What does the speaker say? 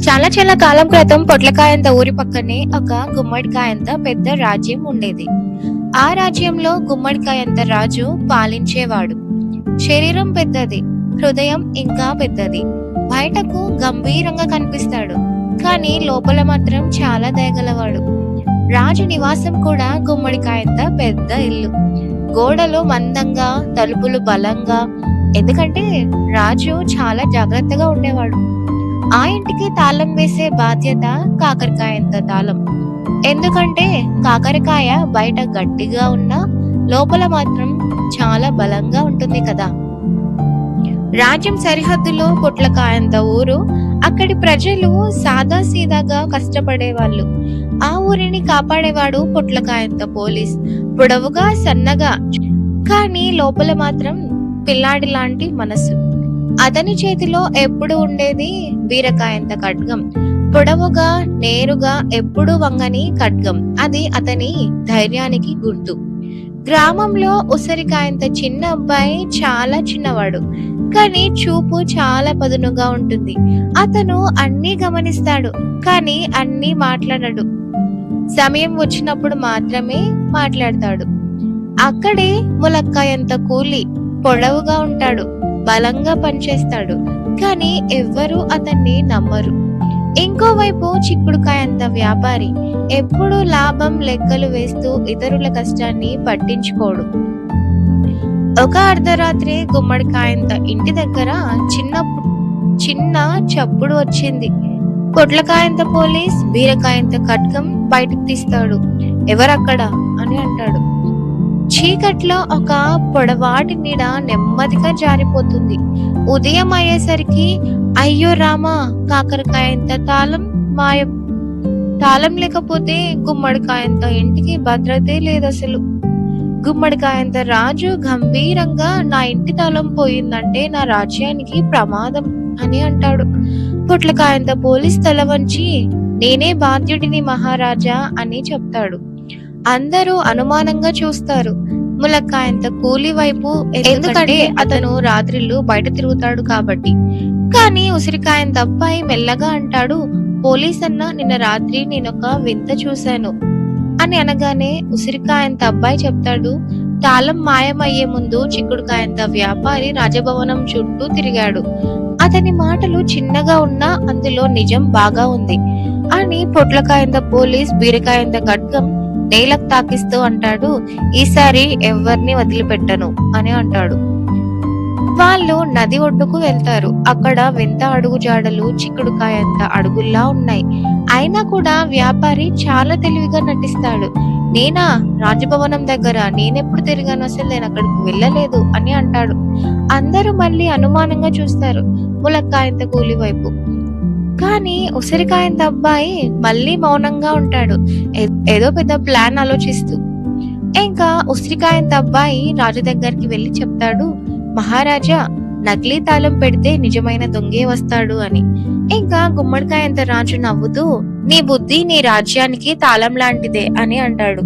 చాలా చాలా కాలం క్రితం పొట్లకాయంత ఊరి పక్కనే ఒక గుమ్మడికాయంత పెద్ద రాజ్యం ఉండేది. ఆ రాజ్యంలో గుమ్మడికాయంత రాజు పాలించేవాడు. శరీరం పెద్దది, హృదయం ఇంకా పెద్దది. బయటకు గంభీరంగా కనిపిస్తాడు, కానీ లోపల మాత్రం చాలా దయగలవాడు. రాజు నివాసం కూడా గుమ్మడికాయంత పెద్ద ఇల్లు. గోడలు మందంగా, తలుపులు బలంగా. ఎందుకంటే రాజు చాలా జాగ్రత్తగా ఉండేవాడు. ఆ ఇంటికి తాళం వేసే బాధ్యత కాకరకాయంత తాళం. ఎందుకంటే కాకరకాయ బయట గట్టిగా ఉన్నా లోపల మాత్రం చాలా బలంగా ఉంటుంది కదా. రాజ్యం సరిహద్దులో పొట్లకాయంత ఊరు. అక్కడి ప్రజలు సాదా సీదాగా కష్టపడేవాళ్ళు. ఆ ఊరిని కాపాడేవాడు పొట్లకాయంత పోలీస్. పొడవుగా, సన్నగా, కానీ లోపల మాత్రం పిల్లాడి లాంటి మనసు. అతని చేతిలో ఎప్పుడు ఉండేది బీరకాయంత ఖడ్గం. పొడవుగా, నేరుగా, ఎప్పుడు వంగని ఖడ్గం. అది అతని ధైర్యానికి గుర్తు. గ్రామంలో ఉసిరికాయంత చిన్న అబ్బాయి చాలా చిన్నవాడు, కానీ చూపు చాలా పదునుగా ఉంటుంది. అతను అన్నీ గమనిస్తాడు, కానీ అన్నీ మాట్లాడడు. సమయం వచ్చినప్పుడు మాత్రమే మాట్లాడతాడు. అక్కడే ములక్కాయంత కూలి. పొడవుగా ఉంటాడు, బలంగా పనిచేస్తాడు, కానీ ఎవ్వరూ అతన్ని నమ్మరు. ఇంకోవైపు చిక్కుడుకాయంత వ్యాపారి. ఎప్పుడూ లాభం లెక్కలు వేస్తూ ఇతరుల కష్టాన్ని పట్టించుకోడు. ఒక అర్ధరాత్రి గుమ్మడికాయంత ఇంటి దగ్గర చిన్న చప్పుడు వచ్చింది. పొట్లకాయంత పోలీస్ బీరకాయంత ఖడ్గం బయటకు తీస్తాడు. ఎవరక్కడ అని అంటాడు. చీకట్లో ఒక పొడవాటి నీడ నెమ్మదిగా జారిపోతుంది. ఉదయం అయ్యేసరికి అయ్యో రామా, కాకరకాయంత తాళం మాయం. తాళం లేకపోతే గుమ్మడికాయంత ఇంటికి భద్రతే లేదసలు. గుమ్మడికాయంత రాజు గంభీరంగా, నా ఇంటి తాళం పోయిందంటే నా రాజ్యానికి ప్రమాదం అని అంటాడు. పొట్లకాయంత పోలీస్ తల వంచి, నేనే బాధ్యుడిని మహారాజా అని చెప్తాడు. అందరూ అనుమానంగా చూస్తారు ములక్కాయంత కూలి వైపు. ఎందుకంటే అతను రాత్రిళ్ళు బయట తిరుగుతాడు కాబట్టి. కానీ ఉసిరికాయంత అబ్బాయి మెల్లగా అంటాడు, పోలీస్ అన్న, నిన్న రాత్రి నేనొక వింత చూశాను అని అనగానే ఉసిరికాయంత అబ్బాయి చెప్తాడు, తాళం మాయమయ్యే ముందు చిక్కుడుకాయంత వ్యాపారి రాజభవనం చుట్టూ తిరిగాడు. అతని మాటలు చిన్నగా ఉన్నా అందులో నిజం బాగా ఉంది అని పొట్లకాయంత పోలీస్ బీరకాయంత ఖడ్గం నేలకు తాకిస్తూ అంటాడు. ఈసారి ఎవరిని వదిలిపెట్టను అని అంటాడు. వాళ్ళు నది ఒడ్డుకు వెళ్తారు. అక్కడ వింత అడుగు జాడలు చిక్కుడుకాయంత అడుగుల్లా ఉన్నాయి. అయినా కూడా వ్యాపారి చాలా తెలివిగా నటిస్తాడు. నేనా రాజభవనం దగ్గర? నేనెప్పుడు తిరిగాను? అసలు నేను అక్కడికి వెళ్ళలేదు అని అంటాడు. అందరూ మళ్ళీ అనుమానంగా చూస్తారు ములక్కాయంత కూలి వైపు. కానీ ఉసిరికాయంత అబ్బాయి మళ్ళీ మౌనంగా ఉంటాడు, ఏదో పెద్ద ప్లాన్ ఆలోచిస్తూ. ఇంకా ఉసిరికాయంత అబ్బాయి రాజు దగ్గరికి వెళ్లి చెప్తాడు, మహారాజా, నకిలీ తాళం పెడితే నిజమైన దొంగే వస్తాడు అని. ఇంకా గుమ్మడికాయంత రాజు నవ్వుతూ, నీ బుద్ధి నీ రాజ్యానికి తాళం లాంటిదే అని అంటాడు.